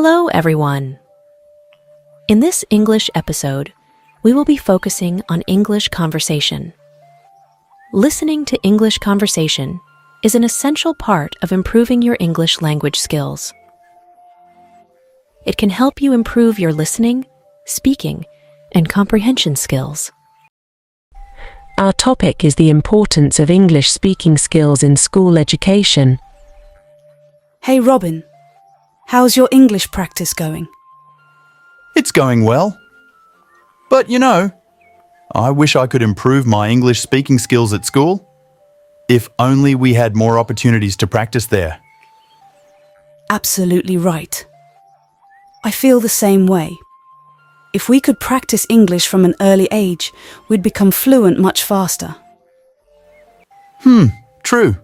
Hello, everyone. In this English episode, we will be focusing on English conversation. Listening to English conversation is an essential part of improving your English language skills. It can help you improve your listening, speaking, and comprehension skills. Our topic is the importance of English speaking skills in school education. Hey Robin, how's your English practice going? It's going well. But I wish I could improve my English speaking skills at school. If only we had more opportunities to practice there. Absolutely right. I feel the same way. If we could practice English from an early age, we'd become fluent much faster. True.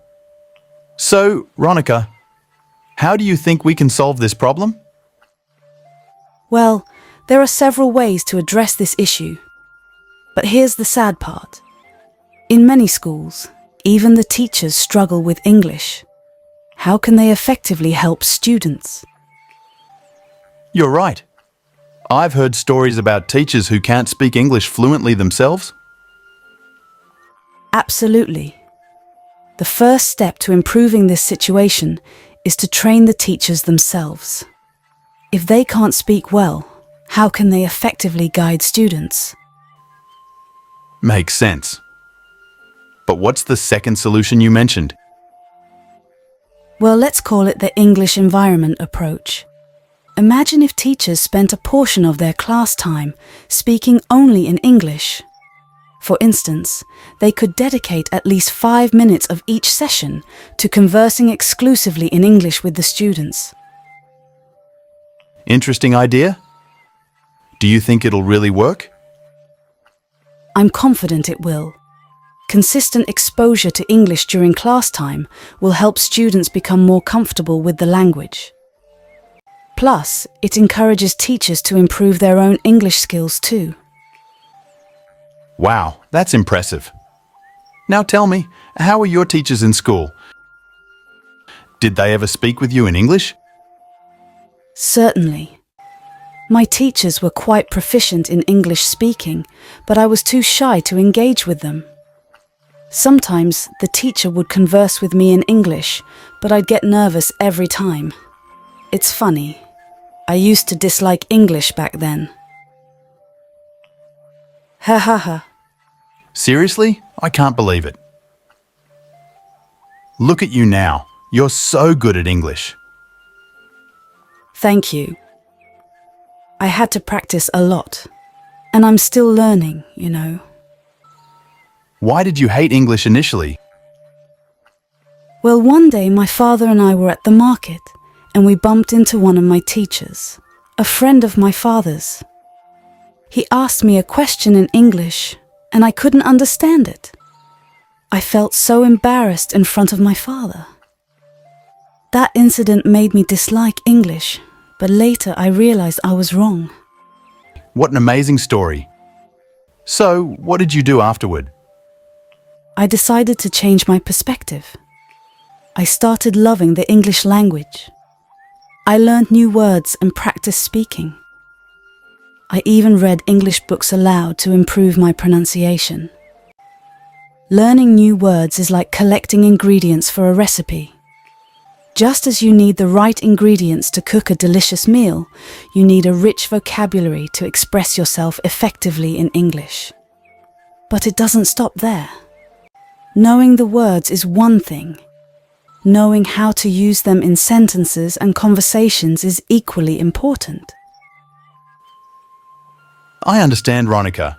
So, Ronica, how do you think we can solve this problem? Well, there are several ways to address this issue. But here's the sad part. In many schools, even the teachers struggle with English. How can they effectively help students? You're right. I've heard stories about teachers who can't speak English fluently themselves. Absolutely. The first step to improving this situation is to train the teachers themselves. If they can't speak well, how can they effectively guide students? Makes sense. But what's the second solution you mentioned? Well, let's call it the English environment approach. Imagine if teachers spent a portion of their class time speaking only in English. For instance, they could dedicate at least 5 minutes of each session to conversing exclusively in English with the students. Interesting idea. Do you think it'll really work? I'm confident it will. Consistent exposure to English during class time will help students become more comfortable with the language. Plus, it encourages teachers to improve their own English skills too. Wow, that's impressive. Now tell me, how are your teachers in school? Did they ever speak with you in English? Certainly. My teachers were quite proficient in English speaking, but I was too shy to engage with them. Sometimes the teacher would converse with me in English, but I'd get nervous every time. It's funny. I used to dislike English back then. Ha ha ha. Seriously? I can't believe it. Look at you now. You're so good at English. Thank you. I had to practice a lot, and I'm still learning, Why did you hate English initially? Well, one day my father and I were at the market, and we bumped into one of my teachers, a friend of my father's. He asked me a question in English, and I couldn't understand it. I felt so embarrassed in front of my father. That incident made me dislike English, but later I realized I was wrong. What an amazing story. So, what did you do afterward? I decided to change my perspective. I started loving the English language. I learned new words and practiced speaking. I even read English books aloud to improve my pronunciation. Learning new words is like collecting ingredients for a recipe. Just as you need the right ingredients to cook a delicious meal, you need a rich vocabulary to express yourself effectively in English. But it doesn't stop there. Knowing the words is one thing. Knowing how to use them in sentences and conversations is equally important. I understand, Ronica.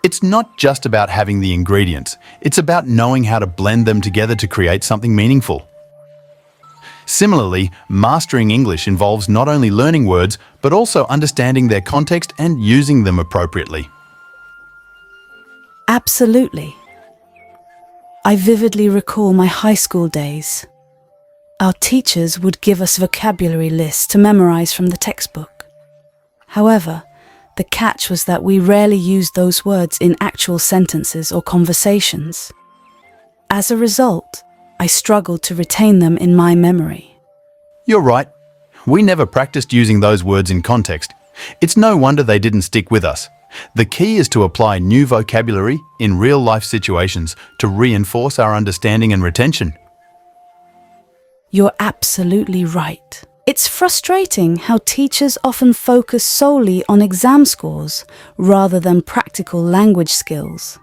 It's not just about having the ingredients. It's about knowing how to blend them together to create something meaningful. Similarly, mastering English involves not only learning words, but also understanding their context and using them appropriately. Absolutely. I vividly recall my high school days. Our teachers would give us vocabulary lists to memorize from the textbook. However, the catch was that we rarely used those words in actual sentences or conversations. As a result, I struggled to retain them in my memory. You're right. We never practiced using those words in context. It's no wonder they didn't stick with us. The key is to apply new vocabulary in real-life situations to reinforce our understanding and retention. You're absolutely right. It's frustrating how teachers often focus solely on exam scores rather than practical language skills.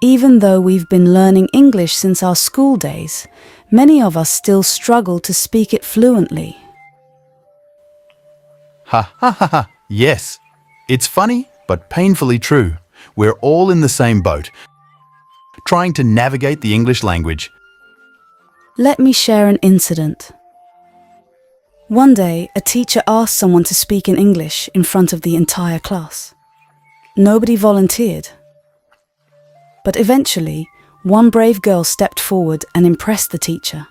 Even though we've been learning English since our school days, many of us still struggle to speak it fluently. Ha ha ha ha, yes. It's funny, but painfully true. We're all in the same boat, trying to navigate the English language. Let me share an incident. One day, a teacher asked someone to speak in English in front of the entire class. Nobody volunteered. But eventually, one brave girl stepped forward and impressed the teacher.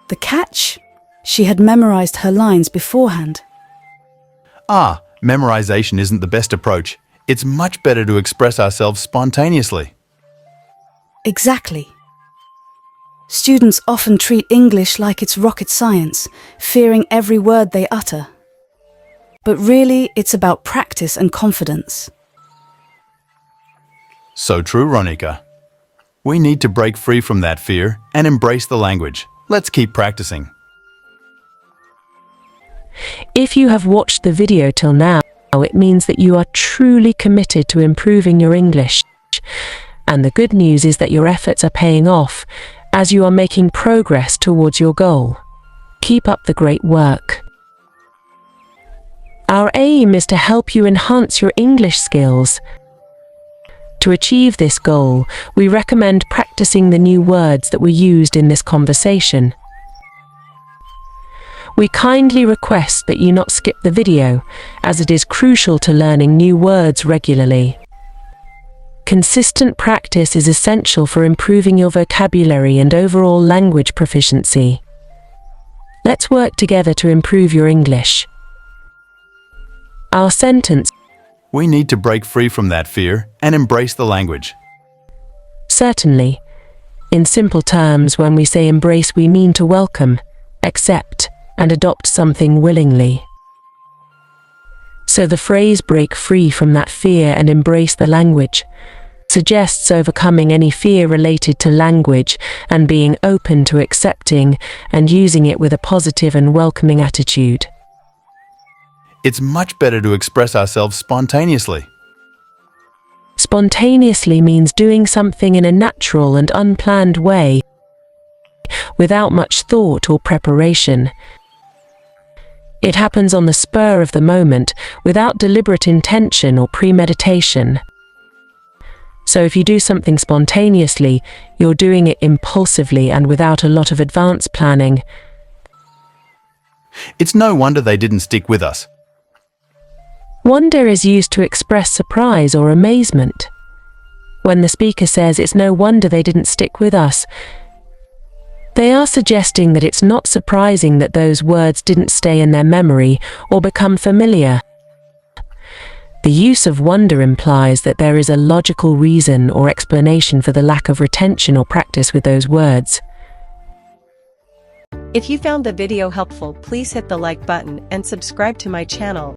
The catch? She had memorized her lines beforehand. Memorization isn't the best approach. It's much better to express ourselves spontaneously. Exactly. Students often treat English like it's rocket science, fearing every word they utter. But really, it's about practice and confidence. So true, Ronika. We need to break free from that fear and embrace the language. Let's keep practicing. If you have watched the video till now, it means that you are truly committed to improving your English. And the good news is that your efforts are paying off as you are making progress towards your goal. Keep up the great work. Our aim is to help you enhance your English skills. To achieve this goal, we recommend practicing the new words that were used in this conversation. We kindly request that you not skip the video, as it is crucial to learning new words regularly. Consistent practice is essential for improving your vocabulary and overall language proficiency. Let's work together to improve your English. Our sentence: We need to break free from that fear and embrace the language. certainly. In simple terms, when we say embrace, we mean to welcome, accept, and adopt something willingly. So the phrase break free from that fear and embrace the language suggests overcoming any fear related to language and being open to accepting and using it with a positive and welcoming attitude. It's much better to express ourselves spontaneously. Spontaneously means doing something in a natural and unplanned way, without much thought or preparation. It happens on the spur of the moment, without deliberate intention or premeditation. So if you do something spontaneously, you're doing it impulsively and without a lot of advanced planning. It's no wonder they didn't stick with us. Wonder is used to express surprise or amazement. When the speaker says it's no wonder they didn't stick with us, they are suggesting that it's not surprising that those words didn't stay in their memory or become familiar. The use of wonder implies that there is a logical reason or explanation for the lack of retention or practice with those words. If you found the video helpful, please hit the like button and subscribe to my channel.